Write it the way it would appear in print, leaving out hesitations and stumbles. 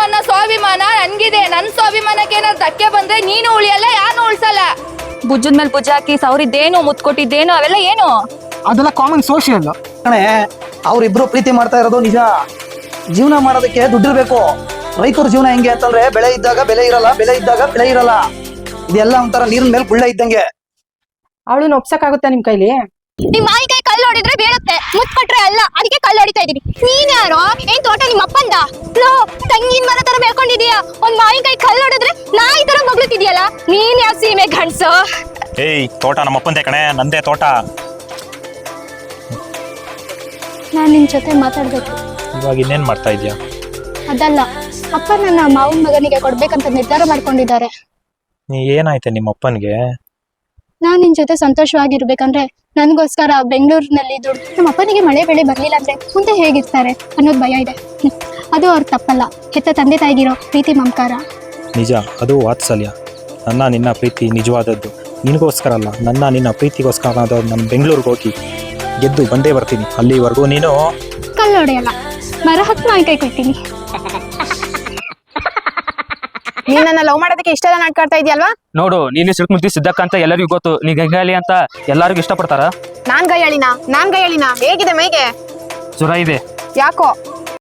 ಅನ್ನೋ ಸ್ವಾಭಿಮಾನ ನನ್ಗಿದೆ. ನನ್ ಸ್ವಾಭಿಮಾನಕ್ಕೆ ಏನಾದ್ರು ಧಕ್ಕೆ ಬಂದ್ರೆ ನೀನು ಉಳಿಯಲ್ಲ, ಯಾರು ಉಳ್ಸಲ್ಲ. ಭುಜದ ಮೇಲೆ ಭುಜ ಹಾಕಿ ಸೌರಿದ್ದೇನು ಮುತ್ ಕೊಟ್ಟಿದ್ದೇನು ಅವೆಲ್ಲ ಏನು? ಅದೆಲ್ಲ ಕಾಮನ್ ಸೋಷಿಯಲ್ ಕಣೆ. ಅವ್ರಿಬ್ರು ಪ್ರೀತಿ ಮಾಡ್ತಾ ಇರೋದು ನಿಜ. ಜೀವನ ಮಾಡೋದಕ್ಕೆ ದುಡ್ಡಿರ್ಬೇಕು. ರೈತರ ಜೀವನ ಹೆಂಗೆ ಅಂತಂದ್ರೆ ಬೆಳೆ ಇದ್ದಾಗ ಬೆಲೆ ಇರಲ್ಲ, ಬೆಲೆ ಇದ್ದಾಗ ಬೆಳೆ ಇರಲ್ಲ. ಇದೆಲ್ಲ ಒಂಥರ ನೀರಿನ ಮೇಲೆ ಗುಳ್ಳೆ ಇದ್ದಂಗೆ. ಅವಳನ್ನ ಒಪ್ಸಕ್ಕಾಗುತ್ತಾ ನಿಮ್ ಕೈಲಿ? ನಿಮ್ ಮಾಯಿ ಕೈ ಕಲ್ಲು ಹೊಡಿದ್ರೆ ಬೀಳುತ್ತೆ, ಮುತ್ ಕೊಟ್ರೆ ಅಲ್ಲ. ಅದಕ್ಕೆ ಕಲ್ಲು ಹೊಡಿತಾ ಇದೀನಿ. ನೀನ್ ಯಾರೋ? ಏನ್ ತೋಟ ನಿಮ್ಮ ಅಪ್ಪಂದ? ಲೋ, ತಂಗಿನ ಮರ ತರ ಬೆಳ್ಕೊಂಡಿದೀಯ. ಒಂದ್ ಮಾಯಿ ಕೈ ಕಲ್ಲು ಹೊಡಿದ್ರೆ ನಾಯಿ ತರ ಬಗ್ಲುತ್ತಿದ್ಯಲ್ಲ. ನೀನ್ ಯಾವ ಸೀಮೆ ಗಂಡ್ಸು? ಏಯ್, ತೋಟ ನಮ್ಮ ಅಪ್ಪಂದೆ ಕಣೆ, ನಂದೇ ತೋಟ. ನಾನ್ ನಿನ್ ಜೊತೆ ಮಾತಾಡ್ಬೇಕು. ಇವಾಗ ಇನ್ನೇನ್ ಮಾಡ್ತಾ ಇದ್ಯಾ? ಅದಲ್ಲ, ಅಪ್ಪ ನನ್ನ ಮಾವನ ಮಗನಿಗೆ ಕೊಡ್ಬೇಕಂತ ನಿರ್ಧಾರ ಮಾಡ್ಕೊಂಡಿದ್ದಾರೆ. ನೀ ಏನಾಯ್ತೆ ನಿಮ್ಮ ಅಪ್ಪನ್ಗೆ? ನಾನ್ ನಿನ್ ಜೊತೆ ಸಂತೋಷವಾಗಿರ್ಬೇಕಂದ್ರೆ ನನ್ಗೋಸ್ಕರ ಬೆಂಗಳೂರಿನಲ್ಲಿ ದುಡ್ಡು ನಮ್ಮ ಅಪ್ಪನಿಗೆ ಮಳೆ ಬೆಳೆ ಬರ್ಲಿಲ್ಲ ಅಂದ್ರೆ ಮುಂದೆ ಹೇಗಿರ್ತಾರೆ ಅನ್ನೋದು ಭಯ ಇದೆ. ಅದು ಅವ್ರ ತಪ್ಪಲ್ಲ, ಹೆತ್ತ ತಂದೆ ತಾಯಿಗಿರೋ ಪ್ರೀತಿ ಮಮಕಾರ. ನಿಜ, ಅದು ವಾತ್ಸಲ್ಯ. ನನ್ನ ನಿನ್ನ ಪ್ರೀತಿ ನಿಜವಾದದ್ದು. ನಿನಗೋಸ್ಕರ ಅಲ್ಲ, ನನ್ನ ನಿನ್ನ ಪ್ರೀತಿಗೋಸ್ಕರ ನಾನು ಬೆಂಗಳೂರಿಗೆ ಹೋಗಿ ಗೆದ್ದು ಬಂದೇ ಬರ್ತೀನಿ. ಅಲ್ಲಿವರೆಗೂ ನೀನು ಕಲ್ಲು ಹೊಡೆಯಲ್ಲ, ಮರ ಹತ್ತು ಮಾಯಿ ಕೈ ಕೊಡ್ತೀನಿ. ನೀನ್ ನನ್ನ ಲವ್ ಮಾಡೋದಕ್ಕೆ ಇಷ್ಟೆಲ್ಲ ನಾಟ್ಕಾಡ್ತಾ ಇದೆಯಲ್ವಾ? ನೋಡು, ನೀನು ಸಿಡ್ಮುದ್ದಿ ಸಿದ್ದಕ್ಕ ಅಂತ ಎಲ್ಲರಿಗೂ ಗೊತ್ತು. ನೀ ಗಂಗಾಲಿ ಅಂತ ಎಲ್ಲರಿಗೂ ಇಷ್ಟಪಡ್ತಾರ. ನಾನ್ ಗೈಯಾಳಿನ ಹೇಗಿದೆ ಮೈಗೆ? ಜ್ವರ ಇದೆ. ಯಾಕೋ